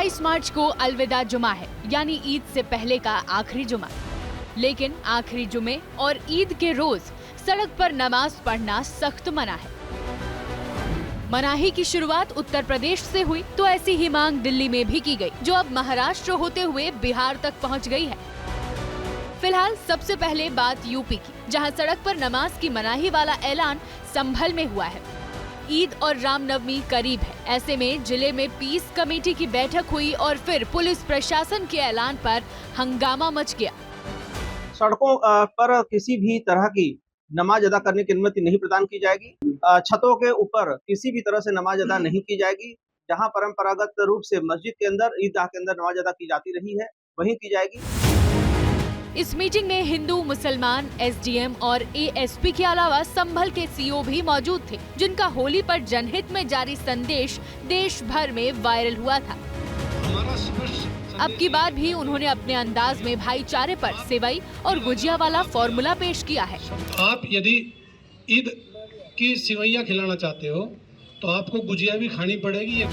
22 मार्च को अलविदा जुमा है, यानी ईद से पहले का आखिरी जुमा। लेकिन आखिरी जुमे और ईद के रोज सड़क पर नमाज पढ़ना सख्त मना है। मनाही की शुरुआत उत्तर प्रदेश से हुई तो ऐसी ही मांग दिल्ली में भी की गई, जो अब महाराष्ट्र होते हुए बिहार तक पहुंच गई है। फिलहाल सबसे पहले बात यूपी की, जहां सड़क पर नमाज की मनाही वाला ऐलान संभल में हुआ है। ईद और रामनवमी करीब है, ऐसे में जिले में पीस कमेटी की बैठक हुई और फिर पुलिस प्रशासन के ऐलान पर हंगामा मच गया। सड़कों पर किसी भी तरह की नमाज अदा करने की अनुमति नहीं प्रदान की जाएगी। छतों के ऊपर किसी भी तरह से नमाज अदा नहीं की जाएगी। जहां परंपरागत रूप से मस्जिद के अंदर, ईदगाह के अंदर नमाज अदा की जाती रही है, वहीं की जाएगी। इस मीटिंग में हिंदू, मुसलमान, एसडीएम और एएसपी के अलावा संभल के सीओ भी मौजूद थे, जिनका होली पर जनहित में जारी संदेश देश भर में वायरल हुआ था। अब की बार भी उन्होंने अपने अंदाज में भाईचारे पर सेवई और गुजिया वाला फॉर्मूला पेश किया है। आप यदि ईद की सेवैयां खिलाना चाहते हो तो आपको गुजिया भी खानी पड़ेगी।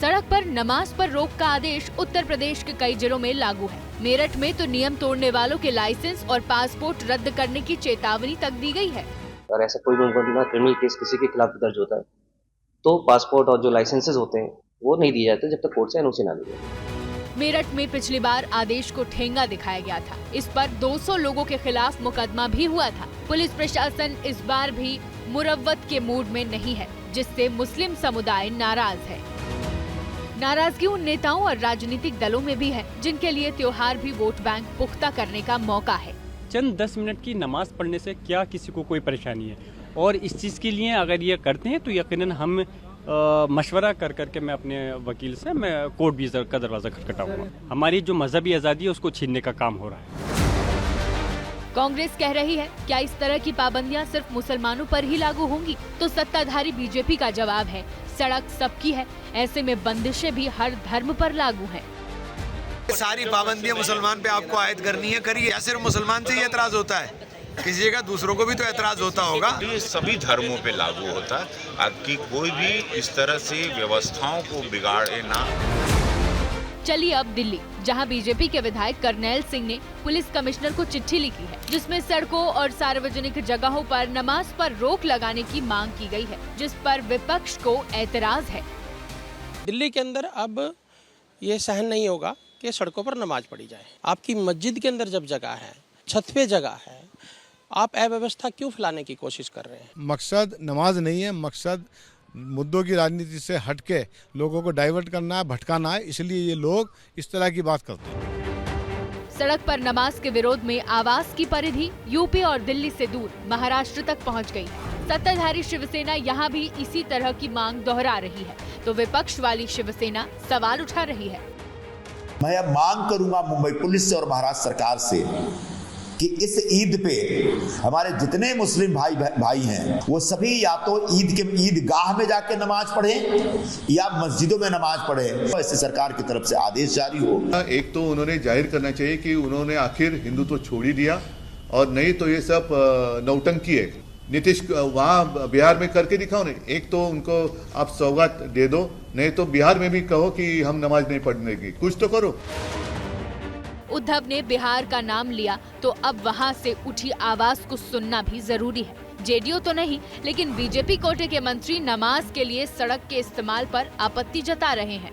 सड़क पर नमाज पर रोक का आदेश उत्तर प्रदेश के कई जिलों में लागू है। मेरठ में तो नियम तोड़ने वालों के लाइसेंस और पासपोर्ट रद्द करने की चेतावनी तक दी गई है। अगर ऐसा कोई क्रिमिनल केस किसी के खिलाफ दर्ज होता है तो पासपोर्ट और जो लाइसेंसेज होते हैं वो नहीं दिए जाते जब तक कोर्ट से एनओसी ना मिले। मेरठ में पिछली बार आदेश को ठेंगा दिखाया गया था। इस पर 200 लोगों के खिलाफ मुकदमा भी हुआ था। पुलिस प्रशासन इस बार भी मुरव्वत के मूड में नहीं है, जिससे मुस्लिम समुदाय नाराज है। नाराजगी उन नेताओं और राजनीतिक दलों में भी है, जिनके लिए त्योहार भी वोट बैंक पुख्ता करने का मौका है। चंद 10 मिनट की नमाज पढ़ने से क्या किसी को कोई परेशानी है, और इस चीज़ के लिए अगर ये करते हैं तो यकीनन हम मशवरा कर करके मैं अपने वकील से मैं कोर्ट भी का दरवाज़ा खटखटाऊंगा। हमारी जो मजहबी आज़ादी है उसको छीनने का काम हो रहा है। कांग्रेस कह रही है, क्या इस तरह की पाबंदियां सिर्फ मुसलमानों पर ही लागू होंगी? तो सत्ताधारी बीजेपी का जवाब है, सड़क सबकी है, ऐसे में बंदिशें भी हर धर्म पर लागू हैं। सारी पाबंदियां मुसलमान पे आपको आयद करनी है, करिए। या सिर्फ मुसलमान से ही एतराज होता है? किसी जगह दूसरों को भी तो एतराज होता होगा। ये सभी धर्मों पे लागू होता है कि कोई भी इस तरह से व्यवस्थाओं को बिगाड़े ना। चलिए अब दिल्ली, जहां बीजेपी के विधायक करनैल सिंह ने पुलिस कमिश्नर को चिट्ठी लिखी है, जिसमें सड़कों और सार्वजनिक जगहों पर नमाज पर रोक लगाने की मांग की गई है, जिस पर विपक्ष को एतराज है। दिल्ली के अंदर अब ये सहन नहीं होगा कि सड़कों पर नमाज पढ़ी जाए। आपकी मस्जिद के अंदर जब जगह है, छत पे जगह है, आप अव्यवस्था क्यों फैलाने की कोशिश कर रहे हैं? मकसद नमाज नहीं है, मकसद मुद्दों की राजनीति से हटके लोगों को डाइवर्ट करना है, भटकाना है, इसलिए ये लोग इस तरह की बात करते हैं। सड़क पर नमाज के विरोध में आवाज की परिधि यूपी और दिल्ली से दूर महाराष्ट्र तक पहुंच गई है। सत्ताधारी शिवसेना यहां भी इसी तरह की मांग दोहरा रही है, तो विपक्ष वाली शिवसेना सवाल उठा रही है। मैं अब मांग करूंगा मुंबई पुलिस से और महाराष्ट्र सरकार से कि इस ईद पे हमारे जितने मुस्लिम भाई हैं वो सभी या तो ईदगाह में जाके नमाज पढ़ें या मस्जिदों में नमाज पढ़ें। ऐसे सरकार की तरफ से आदेश जारी हो। एक तो उन्होंने जाहिर करना चाहिए कि उन्होंने आखिर हिंदुत्व छोड़ ही दिया, और नहीं तो ये सब नौटंकी है। नीतीश वहाँ बिहार में करके दिखाओ नहीं। एक तो उनको आप सौगात दे दो, नहीं तो बिहार में भी कहो कि हम नमाज नहीं पढ़ने की, कुछ तो करो। उद्धव ने बिहार का नाम लिया तो अब वहां से उठी आवाज को सुनना भी जरूरी है। जेडीयू तो नहीं, लेकिन बीजेपी कोटे के मंत्री नमाज के लिए सड़क के इस्तेमाल पर आपत्ति जता रहे हैं।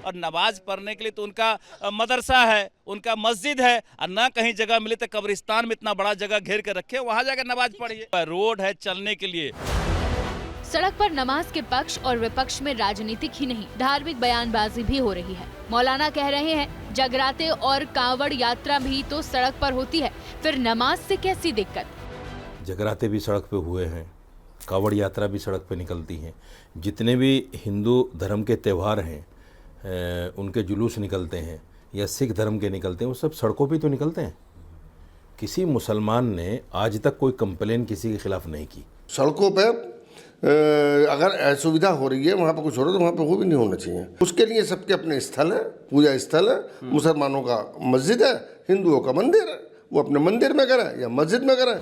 और नमाज पढ़ने के लिए तो उनका मदरसा है, उनका मस्जिद है, और ना कहीं जगह मिले तो कब्रिस्तान में इतना बड़ा जगह घेर कर रखे, वहाँ जाकर नमाज पढ़िए। रोड है चलने के लिए। सड़क पर नमाज के पक्ष और विपक्ष में राजनीतिक ही नहीं, धार्मिक बयानबाजी भी हो रही है। मौलाना कह रहे हैं, जगराते और कांवड़ यात्रा भी तो सड़क पर होती है, फिर नमाज से कैसी दिक्कत? जगराते भी सड़क पे हुए हैं, कांवड़ यात्रा भी सड़क पे निकलती हैं, जितने भी हिंदू धर्म के त्यौहार हैं उनके जुलूस निकलते हैं या सिख धर्म के निकलते हैं, वो सब सड़कों पे तो निकलते हैं। किसी मुसलमान ने आज तक कोई कंप्लेन किसी के खिलाफ नहीं की। सड़कों पे अगर असुविधा हो रही है, वहाँ पर कुछ हो रहा है तो वहाँ पर वो भी नहीं होना चाहिए। उसके लिए सबके अपने स्थल है, पूजा स्थल है। मुसलमानों का मस्जिद है, हिंदुओं का मंदिर है, वो अपने मंदिर में करे या मस्जिद में करे।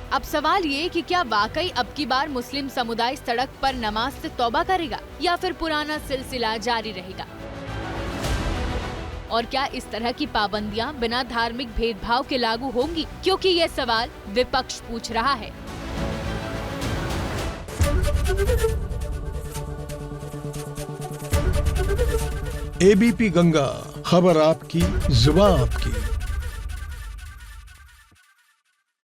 अब सवाल ये कि क्या वाकई अब की बार मुस्लिम समुदाय सड़क पर नमाज से तौबा करेगा या फिर पुराना सिलसिला जारी रहेगा? और क्या इस तरह की पाबंदियां बिना धार्मिक भेदभाव के लागू होंगी? क्योंकि ये सवाल विपक्ष पूछ रहा है। एबीपी गंगा, खबर आपकी, जुबान आपकी।